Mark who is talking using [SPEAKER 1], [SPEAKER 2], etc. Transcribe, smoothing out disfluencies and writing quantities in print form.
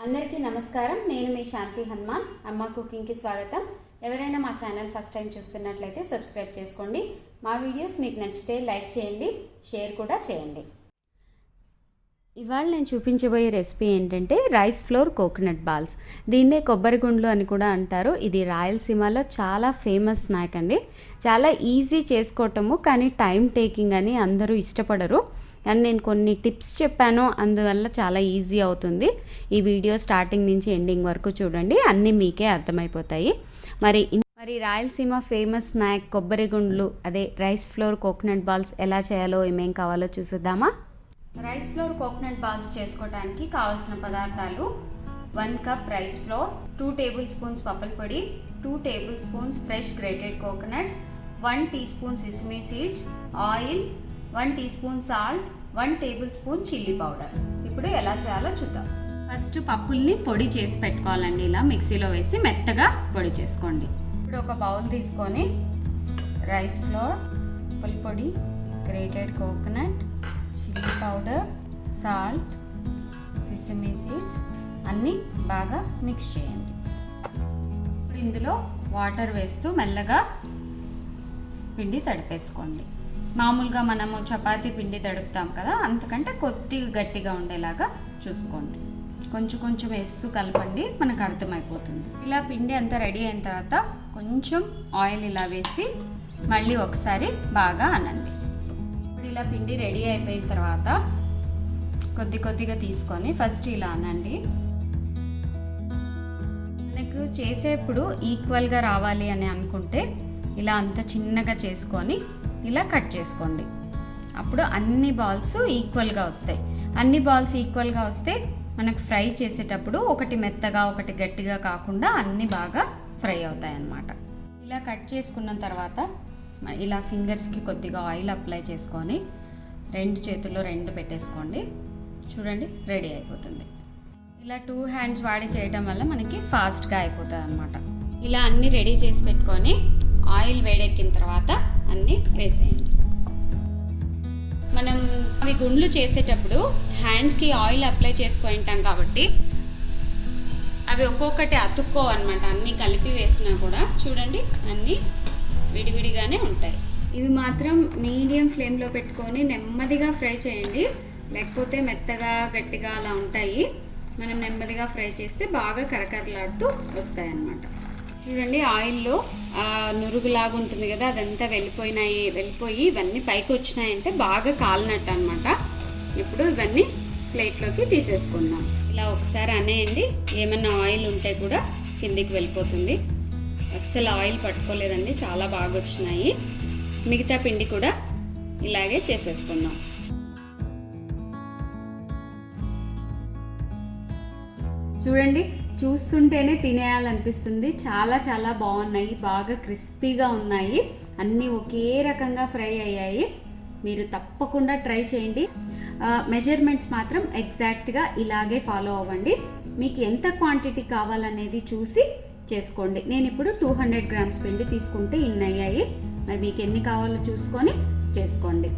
[SPEAKER 1] అందరికీ నమస్కారం. నేను మీ శాంతి హనుమాన్. అమ్మ కుకింగ్కి స్వాగతం. ఎవరైనా మా ఛానల్ ఫస్ట్ టైం చూస్తున్నట్లయితే సబ్స్క్రైబ్ చేసుకోండి. మా వీడియోస్ మీకు నచ్చితే లైక్ చేయండి, షేర్ కూడా చేయండి. ఇవాళ నేను చూపించబోయే రెసిపీ ఏంటంటే రైస్ ఫ్లోర్ కోకోనట్ బాల్స్. దీన్నే కొబ్బరి గుండ్లు అని కూడా అంటారు. ఇది రాయలసీమలో చాలా ఫేమస్ స్నాక్ అండి. చాలా ఈజీ చేసుకోవటము, కానీ టైం టేకింగ్ అని అందరూ ఇష్టపడరు. కానీ నేను కొన్ని టిప్స్ చెప్పాను, అందువల్ల చాలా ఈజీ అవుతుంది. ఈ వీడియో స్టార్టింగ్ నుంచి ఎండింగ్ వరకు చూడండి, అన్నీ మీకే అర్థమైపోతాయి. మరి రాయలసీమ ఫేమస్ స్నాక్ కొబ్బరి గుండ్లు, అదే రైస్ ఫ్లోర్ కోకోనట్ బాల్స్ ఎలా చేయాలో, ఏమేం కావాలో చూసేద్దామా. రైస్ ఫ్లోర్ కోకోనట్ బాల్స్ చేసుకోవడానికి కావాల్సిన పదార్థాలు: 1 cup rice flour, 2 tablespoons పప్పుల పొడి, 2 tablespoons fresh grated coconut, 1 teaspoon sesame seeds, oil, 1 teaspoon salt, 1 tablespoon chilli powder. ఇప్పుడు ఎలా చేయాలో చూద్దాం. ఫస్ట్ పప్పుల్ని పొడి చేసి పెట్టుకోవాలండి. ఇలా మిక్సీలో వేసి మెత్తగా పొడి చేసుకోండి. ఇప్పుడు ఒక బౌల్ తీసుకొని రైస్ ఫ్లోర్, పప్పుల పొడి, grated coconut, chilli powder, salt, sesame seeds అన్నీ బాగా మిక్స్ చేయండి. ఇప్పుడు ఇందులో వాటర్ వేస్తూ మెల్లగా పిండి తడిపేసుకోండి. మామూలుగా మనము చపాతీ పిండి తడుపుతాం కదా, అంతకంటే కొద్దిగా గట్టిగా ఉండేలాగా చూసుకోండి. కొంచెం వేస్తూ కలపండి, మనకు అర్థమైపోతుంది. ఇలా పిండి అంతా రెడీ అయిన తర్వాత కొంచెం ఆయిల్ ఇలా వేసి మళ్ళీ ఒకసారి బాగా అనండి. ఇప్పుడు ఇలా పిండి రెడీ అయిపోయిన తర్వాత కొద్దిగా తీసుకొని ఫస్ట్ ఇలా అనండి. మనకు చేసేప్పుడు ఈక్వల్గా రావాలి అని అనుకుంటే ఇలా అంత చిన్నగా చేసుకొని ఇలా కట్ చేసుకోండి. అప్పుడు అన్ని బాల్స్ ఈక్వల్గా వస్తాయి. అన్ని బాల్స్ ఈక్వల్గా వస్తే మనకు ఫ్రై చేసేటప్పుడు ఒకటి మెత్తగా ఒకటి గట్టిగా కాకుండా అన్నీ బాగా ఫ్రై అవుతాయి అన్నమాట. ఇలా కట్ చేసుకున్న తర్వాత ఇలా ఫింగర్స్కి కొద్దిగా ఆయిల్ అప్లై చేసుకొని 2 చేతుల్లో 2 పెట్టేసుకోండి. చూడండి, రెడీ అయిపోతుంది. ఇలా 2 హ్యాండ్స్ వాడి చేయడం వల్ల మనకి ఫాస్ట్గా అయిపోతుంది అన్నమాట. ఇలా అన్నీ రెడీ చేసి పెట్టుకొని ఆయిల్ వేడెక్కిన తర్వాత అన్నీ వేసేయండి. మనం అవి గుండ్లు చేసేటప్పుడు హ్యాండ్స్కి ఆయిల్ అప్లై చేసుకుంటాం కాబట్టి అవి ఒక్కొక్కటి అతుక్కోవన్నమాట. అన్నీ కలిపి వేసినా కూడా చూడండి అన్నీ విడివిడిగానే ఉంటాయి. ఇవి మాత్రం మీడియం ఫ్లేమ్లో పెట్టుకొని నెమ్మదిగా ఫ్రై చేయండి, లేకపోతే మెత్తగా గట్టిగా అలా ఉంటాయి. మనం నెమ్మదిగా ఫ్రై చేస్తే బాగా కరకరలాడుతూ వస్తాయి అన్నమాట. చూడండి, ఆయిల్లో నురుగులాగా ఉంటుంది కదా, అదంతా వెళ్ళిపోయి ఇవన్నీ పైకి వచ్చినాయంటే బాగా కాలినట్టు అనమాట. ఇప్పుడు ఇవన్నీ ప్లేట్లోకి తీసేసుకుందాం. ఇలా ఒకసారి అనేయండి, ఏమన్నా ఆయిల్ ఉంటే కూడా కిందికి వెళ్ళిపోతుంది. అస్సలు ఆయిల్ పట్టుకోలేదండి, చాలా బాగా వచ్చినాయి. మిగతా పిండి కూడా ఇలాగే చేసేసుకుందాం. చూడండి, చూస్తుంటేనే తినేయాలనిపిస్తుంది. చాలా బాగున్నాయి, బాగా క్రిస్పీగా ఉన్నాయి. అన్నీ ఒకే రకంగా ఫ్రై అయ్యాయి. మీరు తప్పకుండా ట్రై చేయండి. మెజర్మెంట్స్ మాత్రం ఎగ్జాక్ట్గా ఇలాగే ఫాలో అవ్వండి. మీకు ఎంత క్వాంటిటీ కావాలనేది చూసి చేసుకోండి. నేను ఇప్పుడు 200 గ్రామ్స్ పిండి తీసుకుంటే ఇన్ని అయ్యాయి. మరి మీకు ఎన్ని కావాలో చూసుకొని చేసుకోండి.